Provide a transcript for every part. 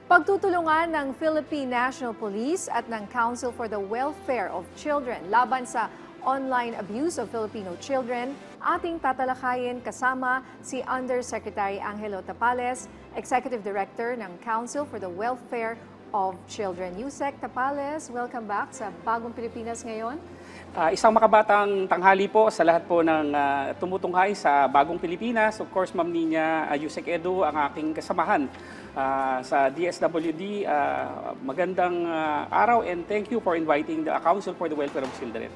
Pagtutulungan ng Philippine National Police at ng Council for the Welfare of Children laban sa online abuse of Filipino children, ating tatalakayin kasama si Undersecretary Angelo Tapales, Executive Director ng Council for the Welfare of Children. Yusek Tapales, welcome back sa Bagong Pilipinas ngayon. Isang makabatang tanghali po sa lahat po ng tumutunghay sa Bagong Pilipinas. Of course, Ma'am Nina, Yusek Edu, ang aking kasamahan sa DSWD. Magandang araw and thank you for inviting the Council for the Welfare of Children.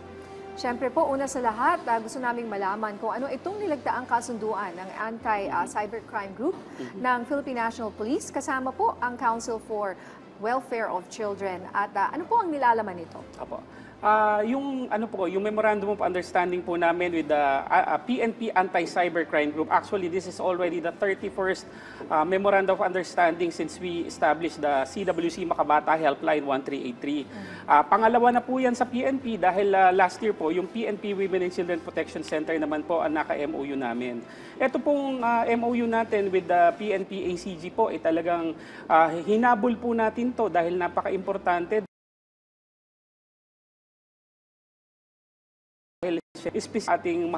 Siyempre po, una sa lahat, gusto naming malaman kung ano itong nilagdaang kasunduan ng Anti-Cybercrime Group ng Philippine National Police. Kasama po ang Council for Welfare of Children. At ano po ang nilalaman nito? Apo. Yung Memorandum of Understanding po namin with the PNP Anti-Cybercrime Group. Actually, this is already the 31st Memorandum of Understanding since we established the CWC Makabata Helpline 1383. Pangalawa na po yan sa PNP dahil last year po, yung PNP Women and Children Protection Center naman po ang naka-MOU namin. Ito pong MOU natin with the PNP ACG po ay talagang hinabol po natin to dahil napaka-importante. Ating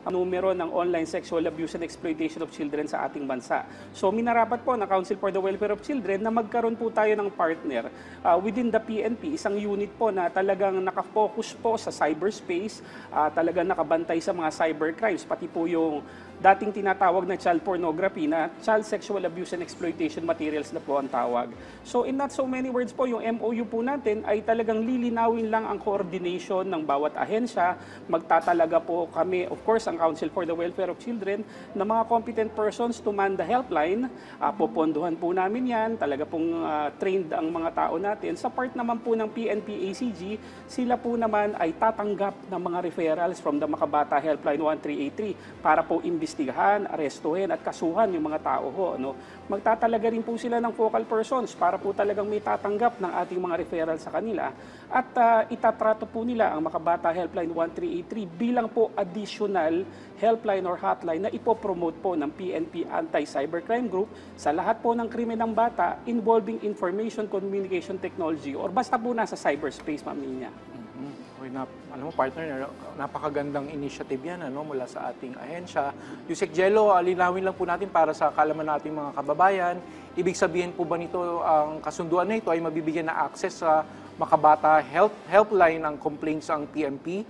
numero ng online sexual abuse and exploitation of children sa ating bansa. So minarapat po ng Council for the Welfare of Children na magkaroon po tayo ng partner within the PNP, isang unit po na talagang nakafocus po sa cyberspace, talagang nakabantay sa mga cybercrimes, pati po yung dating tinatawag na child pornography na child sexual abuse and exploitation materials na po ang tawag. So in not so many words po, yung MOU po natin ay talagang lilinawin lang ang coordination ng bawat ahensya. Magtatalaga po kami, of course, ang Council for the Welfare of Children na mga competent persons to man the helpline. Popondohan po namin yan, talaga pong trained ang mga tao natin. Sa part naman po ng PNP ACG, sila po naman ay tatanggap ng mga referrals from the Makabata Helpline 1383 para po imbestigahan, arestuhin at kasuhan yung mga tao ho. No? Magtatalaga rin po sila ng focal persons para po talagang may tatanggap ng ating mga referral sa kanila at itatrato po nila ang Makabata Helpline 1383 bilang po additional helpline or hotline na ipopromote po ng PNP Anti-Cybercrime Group sa lahat po ng krimen ng bata involving information communication technology or basta po nasa cyberspace, Ma'am Nina. Okay, alam mo, partner, napakagandang initiative yan mula sa ating ahensya. Yusek Jello, linawin lang po natin para sa kalaman nating mga kababayan. Ibig sabihin po ba nito, ang kasunduan na ito ay mabibigyan na access sa Makabata Helpline ang complaints ang PNP,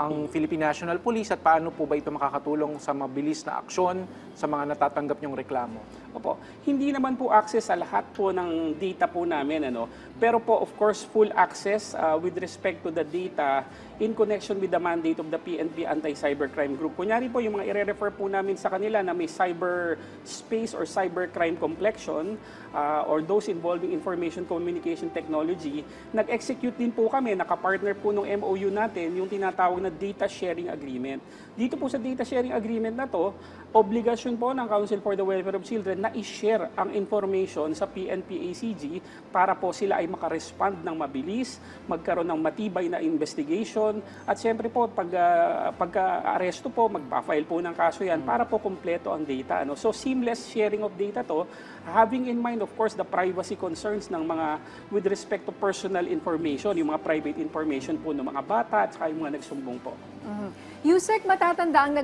ang Philippine National Police, at paano po ba ito makakatulong sa mabilis na aksyon sa mga natatanggap niyong reklamo? Opo, hindi naman po access sa lahat po ng data po namin, pero po of course full access with respect to the data in connection with the mandate of the PNP Anti-Cybercrime Group. Kunyari po yung mga i-refer po namin sa kanila na may cyberspace or cybercrime complexion or those involving information communication technology, nag-execute din po kami, nakapartner po ng MOU natin yung tinatawag na data sharing agreement. Dito po sa data sharing agreement na to, obligasyon po ng Council for the Welfare of Children na i-share ang information sa PNP ACG para po sila ay makarespond ng mabilis, magkaroon ng matibay na investigation, at siyempre po pagka-aresto po, magpa-file po ng kaso yan para po kumpleto ang data. So seamless sharing of data to, having in mind of course the privacy concerns ng mga with respect to personal information, yung mga private information po ng mga bata at saka yung mga nagsumbong po. Yusek, matatanda ang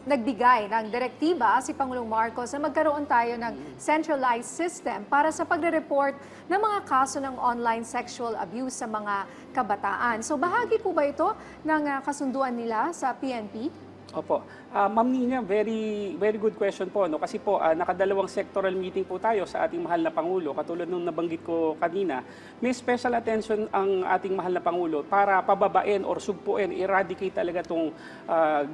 nagbigay ng direktiba si Pangulong Marcos na magkaroon tayo ng centralized system para sa pagre-report ng mga kaso ng online sexual abuse sa mga kabataan. So bahagi po ba ito ng kasunduan nila sa PNP? Opo. Ma'am Nina, very good question po. Kasi po, nakadalawang sectoral meeting po tayo sa ating mahal na Pangulo. Katulad nung nabanggit ko kanina, may special attention ang ating mahal na Pangulo para pababain or sugpuin, eradicate talaga itong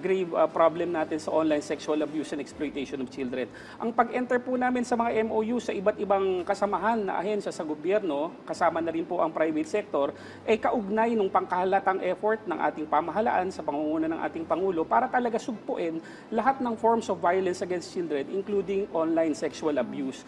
grave problem natin sa online sexual abuse and exploitation of children. Ang pag-enter po namin sa mga MOU sa iba't ibang kasamahan na ahensya sa gobyerno, kasama na rin po ang private sector, ay kaugnay ng pangkahalatang effort ng ating pamahalaan sa pangunguna ng ating Pangulo para talaga talaga sugpuin lahat ng forms of violence against children, including online sexual abuse.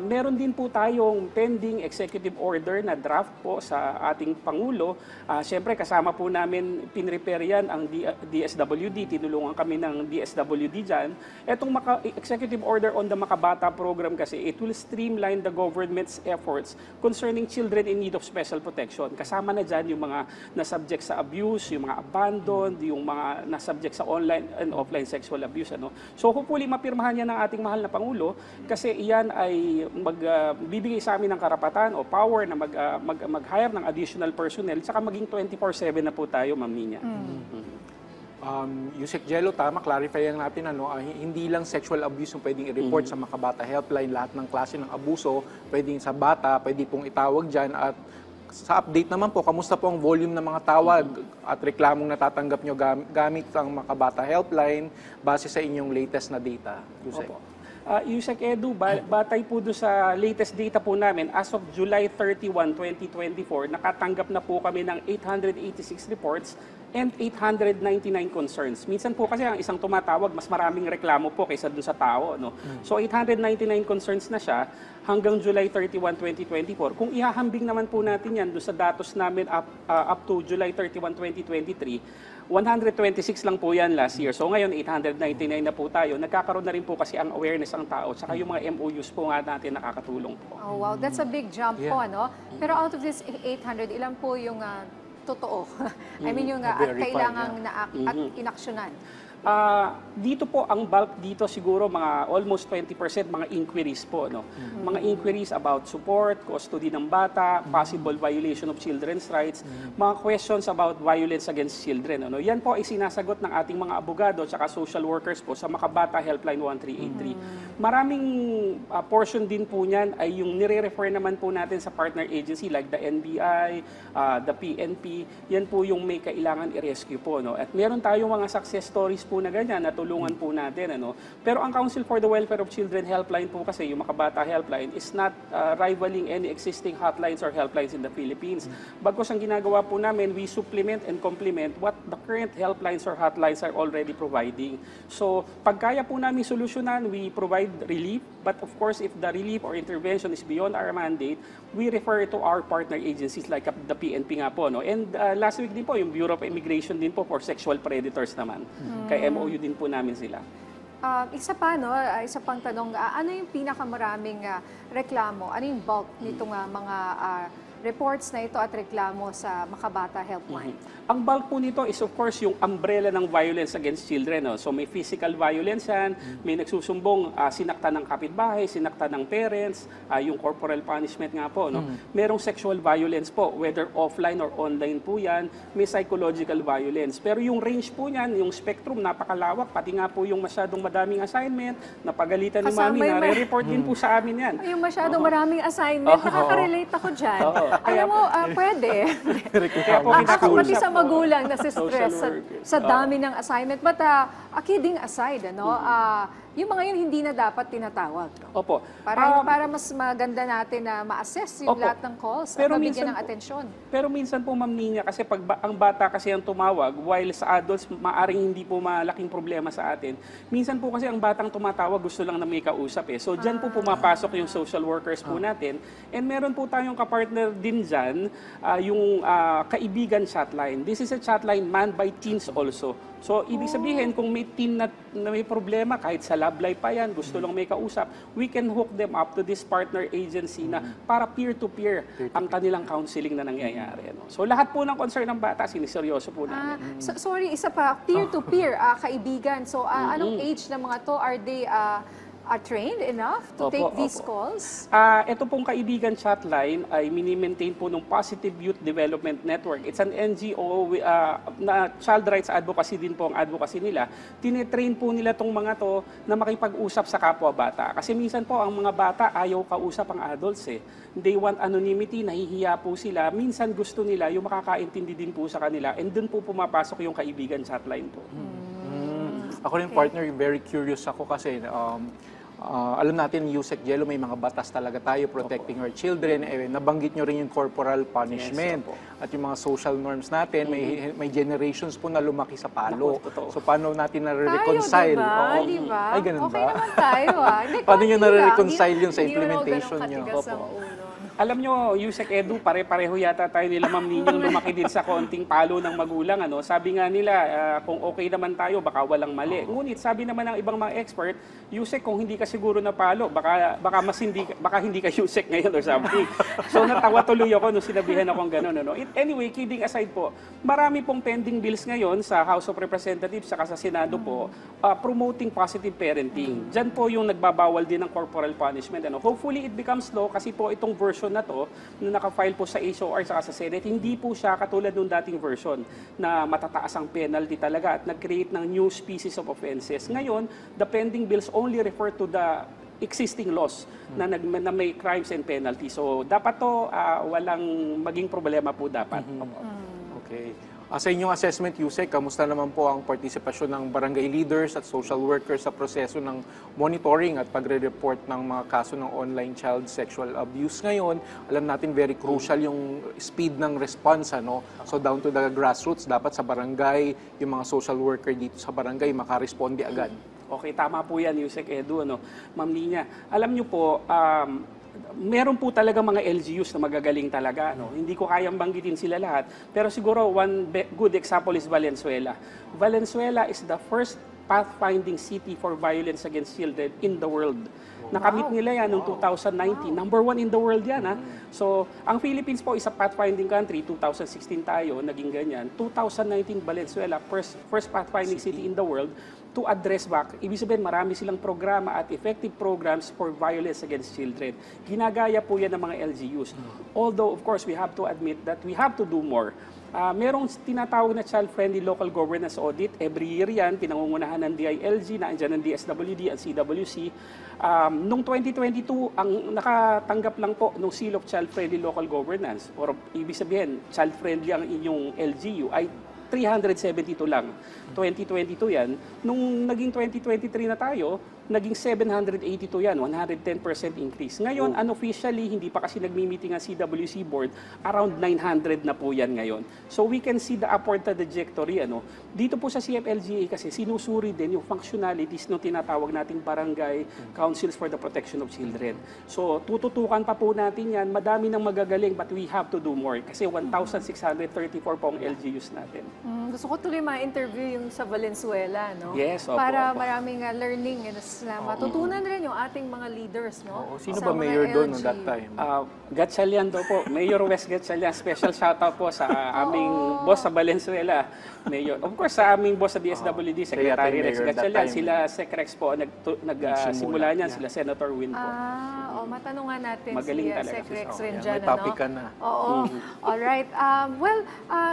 Meron din po tayong pending executive order na draft po sa ating Pangulo. Siyempre, kasama po namin, pinrepare yan ang DSWD, tinulungan kami ng DSWD dyan. Etong executive order on the Makabata program kasi, it will streamline the government's efforts concerning children in need of special protection. Kasama na dyan yung mga nasubject sa abuse, yung mga abandoned, yung mga nasubject sa online and offline sexual abuse. So hopefully mapirmahan yan ng ating mahal na Pangulo kasi iyan ay bibigay sa amin ng karapatan o power na mag-hire ng additional personnel saka maging 24/7 na po tayo, Ma'am Nina. Yusek Jello, tama, clarify lang natin, hindi lang sexual abuse yung pwedeng i-report sa Makabata Helpline, lahat ng klase ng abuso, pwedeng sa bata, pwede pong itawag dyan. At sa update naman po, kamusta po ang volume ng mga tawag at reklamong natatanggap nyo gamit ang Makabata Helpline base sa inyong latest na data, Yusek? Opo. Yusek Edu, batay po doon sa latest data po namin, as of July 31, 2024, nakatanggap na po kami ng 886 reports and 899 concerns. Minsan po kasi ang isang tumatawag, mas maraming reklamo po kaysa dun sa tao. So 899 concerns na siya hanggang July 31, 2024. Kung ihahambing naman po natin yan doon sa datos namin up to July 31, 2023, 126 lang po yan last year. So ngayon, 899 na po tayo. Nagkakaroon na rin po kasi ang awareness ng tao tsaka yung mga MOUs po nga natin nakakatulong po. Oh, wow, that's a big jump po, ano? Pero out of this 800, ilan po yung totoo? I mean, yung at kailangang at inaksyonan? Dito po, ang bulk dito siguro mga almost 20% mga inquiries po. Mga inquiries about support, custody ng bata, possible violation of children's rights, mga questions about violence against children. Yan po ay sinasagot ng ating mga abogado at social workers po sa Makabata Helpline 1383. Maraming portion din po niyan ay yung nire-refer naman po natin sa partner agency like the NBI, the PNP. Yan po yung may kailangan i-rescue po. At meron tayong mga success stories po na ganyan, natulungan po natin. Pero ang Council for the Welfare of Children Helpline po kasi, yung Makabata Helpline, is not rivaling any existing hotlines or helplines in the Philippines. Bagkus ang ginagawa po namin, we supplement and complement what the current helplines or hotlines are already providing. So, pag kaya po namin solusyonan, we provide relief. But of course, if the relief or intervention is beyond our mandate, we refer to our partner agencies like the PNP nga po. And last week din po, yung Bureau of Immigration din po for sexual predators naman. Kay MOU din po namin sila. Isa pang tanong, ano yung pinakamaraming reklamo? Ano yung bulk nitong mga reports na ito at reklamo sa Makabata Helpline? Ang bulk po nito is of course yung umbrella ng violence against children. So may physical violence yan, may nagsusumbong sinaktan ng kapitbahay, sinaktan ng parents, yung corporal punishment nga po. Merong sexual violence po, whether offline or online po yan, may psychological violence. Pero yung range po niyan, yung spectrum, napakalawak, pati nga po yung masyadong madaming assignment, napagalitan ni Mami, re-report din po sa amin yan. Yung masyadong maraming assignment, nakaka-relate ako dyan. Alam mo, pwede. Kaya po Pati sa magulang na stress sa dami ng assignment. But kidding aside, yung mga yun hindi na dapat tinatawag. Opo. Para mas maganda natin na ma-assess yung lahat ng calls at mabigyan ng atensyon. Pero minsan po, Ma'am Nina, kasi pag ang bata kasi ang tumawag, while sa adults maaring hindi po malaking problema sa atin, minsan po kasi ang batang tumatawag gusto lang na may kausap eh. So dyan po pumapasok yung social workers po natin. And meron po tayong kapartner din dyan, yung kaibigan chatline. This is a chatline manned by teens also. So, ibig sabihin, kung may teen na may problema, kahit sa love life pa yan, gusto lang may kausap, we can hook them up to this partner agency na para peer-to-peer ang kanilang counseling na nangyayari. So, lahat po ng concern ng bata, siniseryoso po namin. Sorry, isa pa, peer-to-peer, kaibigan. So, anong age ng mga to? Are they are trained enough to take these calls? Ito pong kaibigan chatline ay mini-maintain po ng Positive Youth Development Network. It's an NGO na child rights advocacy din po ang advocacy nila. Tinetrain po nila tong mga to na makipag-usap sa kapwa bata. Kasi minsan po ang mga bata ayaw kausap ang adults eh. They want anonymity, nahihiya po sila. Minsan gusto nila yung makakaintindi din po sa kanila. And dun po pumapasok yung kaibigan chatline po. Ako rin partner, very curious ako kasi Alam natin, Yusek Jello, may mga batas talaga tayo protecting our children. Nabanggit nyo rin yung corporal punishment. At yung mga social norms natin, may generations po na lumaki sa palo. So, paano natin na-reconcile? Tayo, diba? Ay, ganun okay ba? naman tayo, Hindi, Paano nyo konti na-reconcile lang. yun sa implementation Hindi nyo? mo ganun katigas ang ulo. Alam nyo, Yusek Edu, pare-pareho yata tayo nila Ma'am Ninyong lumaki din sa konting palo ng magulang. Sabi nga nila, kung okay naman tayo, baka walang mali. Ngunit sabi naman ng ibang mga expert, Yusek, kung hindi ka siguro na palo, baka hindi ka Yusek ngayon or something. So natawa tuloy ako nung sinabihan akong gano'n. Anyway, kidding aside po, marami pong pending bills ngayon sa House of Representatives saka sa Senado po, promoting positive parenting. Diyan po yung nagbabawal din ng corporal punishment. Hopefully it becomes law kasi po itong version na to, na naka-file po sa HOR saka sa Senate, hindi po siya katulad nung dating version na matataas ang penalty talaga at nag-create ng new species of offenses. Ngayon, the pending bills only refer to the existing laws na may crimes and penalties. So, dapat to walang maging problema po dapat. Okay. Sa inyong assessment, Yusek, kamusta naman po ang partisipasyon ng barangay leaders at social workers sa proseso ng monitoring at pagre-report ng mga kaso ng online child sexual abuse ngayon? Alam natin very crucial yung speed ng response. So down to the grassroots, dapat sa barangay, yung mga social worker dito sa barangay makaresponde agad. Okay, tama po yan, Yusek Edu. Ma'am Nina, alam niyo po, meron po talaga mga LGUs na magagaling talaga. Hindi ko kayang banggitin sila lahat. Pero siguro one good example is Valenzuela. Valenzuela is the first pathfinding city for violence against children in the world. Nakamit nila yan noong 2019. Number 1 in the world yan. So, ang Philippines po is a pathfinding country. 2016 tayo, naging ganyan. 2019, Valenzuela, first pathfinding city in the world to address back. Ibig sabihin, marami silang programa at effective programs for violence against children. Ginagaya po yan ng mga LGUs. Although, of course, we have to admit that we have to do more. Merong tinatawag na child-friendly local governance audit. Every year yan, pinangungunahan ng DILG, na andyan ng DSWD at CWC. Noong 2022, ang nakatanggap lang po ng Seal of Child-Friendly Local Governance, or ibig sabihin, child-friendly ang inyong LGU, ay 372 lang. 2022 yan. Nung naging 2023 na tayo, naging 782 yan, 110% increase. Ngayon, unofficially, hindi pa kasi nagmi-meeting ang CWC board, around 900 na po yan ngayon. So we can see the upward trajectory. Dito po sa CFLGA kasi sinusuri din yung functionalities ng tinatawag nating barangay councils for the protection of children. So tututukan pa po natin yan. Madami nang magagaling but we have to do more kasi 1,634 po ang LGUs natin. Gusto ko tuloy ma-interview yung sa Valenzuela, Yes, opo, para opo. maraming learning na matutunan rin yung ating mga leaders, Sino Sa ba mga mayor doon LG. that time? Gatchalian daw po. Mayor West Gatchalian. Special shoutout po sa aming boss sa Valenzuela. Mayor. Of course, sa aming boss sa DSWD, Secretary Rex Mayor that Gatchalian. time. Sila Secrex po, nagsimula niyan. Sila Senator Win po. Matanungan natin Magaling si talaga Sec si Rex Sec. rin Yan, dyan, may topic ka na. Oo. Alright.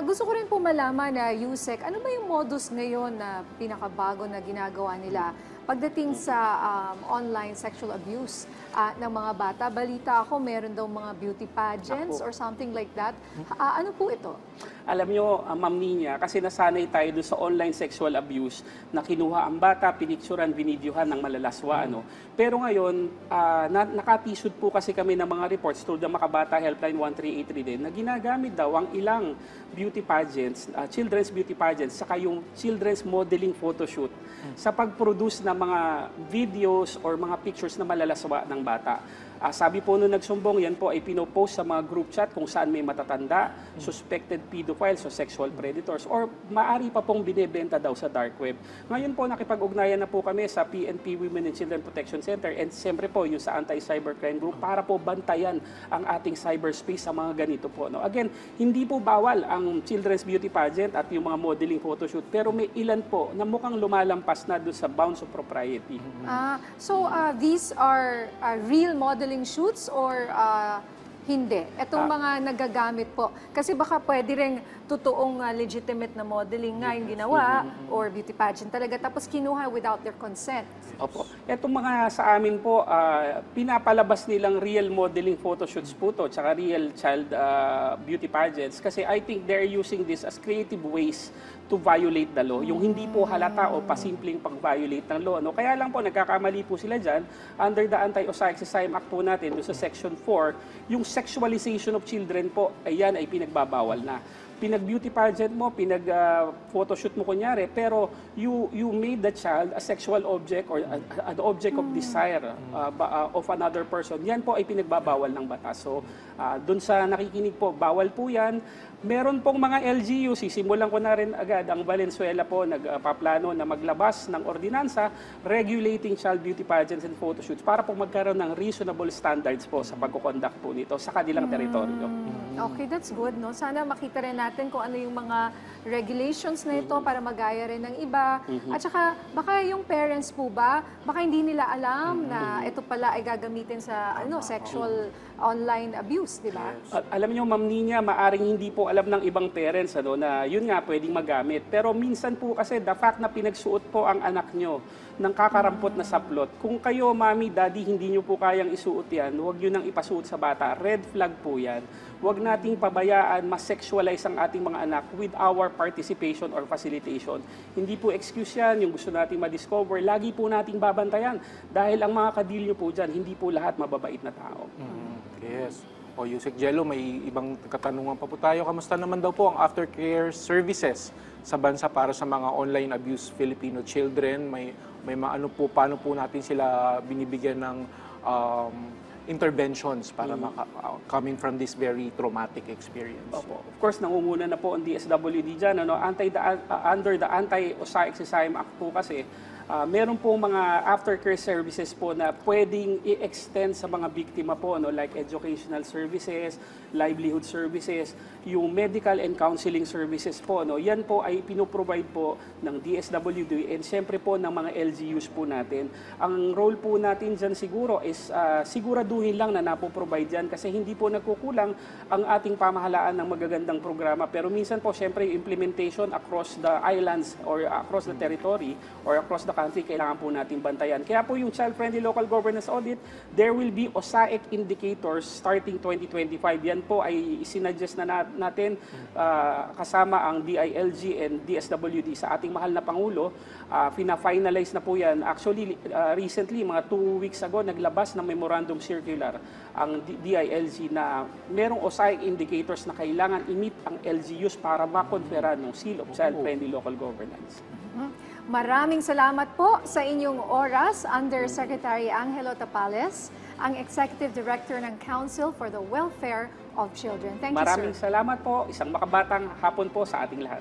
Gusto ko rin po malaman na Yusek, ano ba yung modus ngayon na pinakabago na ginagawa nila pagdating sa online sexual abuse ng mga bata? Balita ako, meron daw mga beauty pageants or something like that. Ano po ito? Alam nyo, Ma'am Nina, kasi nasanay tayo doon sa online sexual abuse na kinuha ang bata, pinicturan, binidyohan ng malalaswa. Pero ngayon, nakatisod po kasi kami ng mga reports through the Makabata Helpline 1383 din na ginagamit daw ang ilang beauty pageants, children's beauty pageants, saka yung children's modeling photoshoot sa pag-produce ng mga videos or mga pictures na malalaswa ng bata. Sabi po nung nagsumbong, yan po ay pinopost sa mga group chat kung saan may matatanda, suspected pedophiles o sexual predators, or maaari pa pong binebenta daw sa dark web. Ngayon po, nakipag-ugnayan na po kami sa PNP Women and Children Protection Center and siyempre po yung sa Anti-Cybercrime Group para po bantayan ang ating cyberspace sa mga ganito po. Again, hindi po bawal ang children's beauty pageant at yung mga modeling photoshoot, pero may ilan po na mukhang lumalampas na doon sa bounds of propriety. So these are real modeling shoots or Hindi. Itong mga nagagamit po. Kasi baka pwede rin totoong legitimate na modeling nga yung ginawa or beauty pageant talaga tapos kinuha without their consent. Opo. Etong mga sa amin po, pinapalabas nilang real modeling photoshoots po to, tsaka real child beauty pageants. Kasi I think they're using this as creative ways to violate the law. Yung hindi po halata o pasimpleng pag-violate ng law. No? Kaya lang po, nagkakamali po sila dyan. Under the Anti-Osaik-Sisayim Act po natin, doon sa Section 4, yung sexualization of children po, ayan ay pinagbabawal na. Pinag-beauty pageant mo, pinag-photoshoot mo kunyari, pero you made the child a sexual object or an object of desire of another person. Yan po ay pinagbabawal ng batas. So, doon sa nakikinig po, bawal po yan. Meron pong mga LGU, sisimulan ko na rin agad, ang Valenzuela po nagpaplano na maglabas ng ordinansa regulating child beauty pageants and photoshoots para po magkaroon ng reasonable standards po sa pagkukonduct po nito sa kanilang teritoryo. Okay, that's good, no? Sana makita rin natin kung ano yung mga regulations na ito para magaya rin ng iba. At saka, baka yung parents po ba, baka hindi nila alam na ito pala ay gagamitin sa sexual online abuse, di ba? Alam niyo, Ma'am Nina, maaring hindi po alam ng ibang parents na yun nga pwedeng magamit. Pero minsan po kasi the fact na pinagsuot po ang anak nyo ng kakarampot na saplot, kung kayo, Mami, Daddy, hindi nyo po kayang isuot yan, huwag nyo nang ipasuot sa bata. Red flag po yan. Huwag nating pabayaan, mas-sexualize ang ating mga anak with our participation or facilitation. Hindi po excuse yan, yung gusto nating ma-discover. Lagi po nating babantayan. Dahil ang mga kadilyo po dyan, hindi po lahat mababait na tao. Yes. O Yusek Jello, may ibang katanungan pa po tayo. Kamusta naman daw po ang aftercare services sa bansa para sa mga online abused Filipino children? May maano po, paano po natin sila binibigyan ng interventions para coming from this very traumatic experience? Opo. Of course, nangunguna na po ang DSWD dyan. Under the Anti-Osaik-Sisayim Act po kasi, meron po mga aftercare services po na pwedeng i-extend sa mga biktima po, like educational services, livelihood services, yung medical and counseling services po. Yan po ay pinoprovide po ng DSWD and siyempre po ng mga LGUs po natin. Ang role po natin dyan siguro is siguraduhin lang na napoprovide yan kasi hindi po nagkukulang ang ating pamahalaan ng magagandang programa. Pero minsan po, siyempre, implementation across the islands or across the territory or across the country, kailangan po natin bantayan. Kaya po yung Child-Friendly Local Governance Audit, there will be OSAIC indicators starting 2025. Yan po ay isinuggest na natin kasama ang DILG and DSWD sa ating mahal na Pangulo. Fina-finalize na po yan. Actually, recently, mga 2 weeks ago, naglabas ng memorandum circular ang DILG na merong OSAIC indicators na kailangan i-meet ang LGUs para makonferan ng Seal of Child-Friendly Local Governance. Maraming salamat po sa inyong oras, Undersecretary Angelo Tapales, ang Executive Director ng Council for the Welfare of Children. Thank you, sir. Maraming salamat po. Isang makabatang hapon po sa ating lahat.